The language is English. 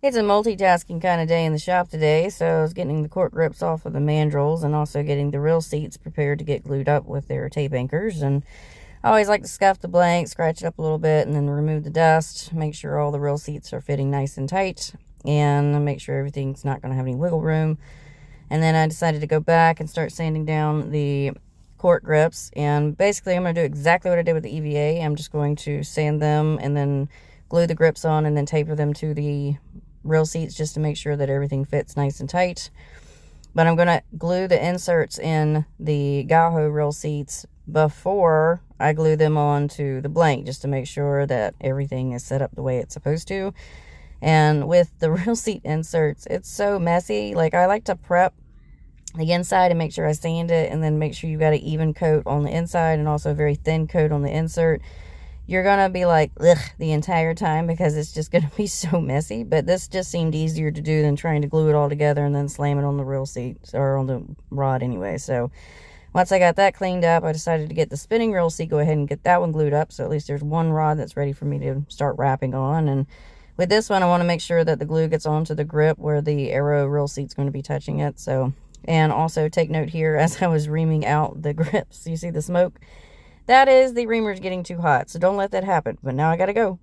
It's a multitasking kind of day in the shop today, so I was getting the cork grips off of the mandrels and also getting the real seats prepared to get glued up with their tape anchors. And I always like to scuff the blank, scratch it up a little bit, and then remove the dust, make sure all the real seats are fitting nice and tight, and make sure everything's not going to have any wiggle room. And then I decided to go back and start sanding down the cork grips, and basically I'm going to do exactly what I did with the EVA. I'm just going to sand them and then glue the grips on and then taper them to the real seats just to make sure that everything fits nice and tight. But I'm going to glue the inserts in the Gaho real seats before I glue them onto the blank, just to make sure that everything is set up the way it's supposed to. And with the real seat inserts, it's so messy. Like, I like to prep the inside and make sure I sand it, and then make sure you've got an even coat on the inside and also a very thin coat on the insert. You're going to be like, ugh, the entire time, because it's just going to be so messy. But this just seemed easier to do than trying to glue it all together and then slam it on the real seat, or on the rod anyway. So once I got that cleaned up, I decided to get the spinning real seat, go ahead and get that one glued up. So at least there's one rod that's ready for me to start wrapping on. And with this one, I want to make sure that the glue gets onto the grip where the Arrow real seat's going to be touching it. So, and also take note here, as I was reaming out the grips, you see the smoke? That is the reamers getting too hot, so don't let that happen. But now I gotta go.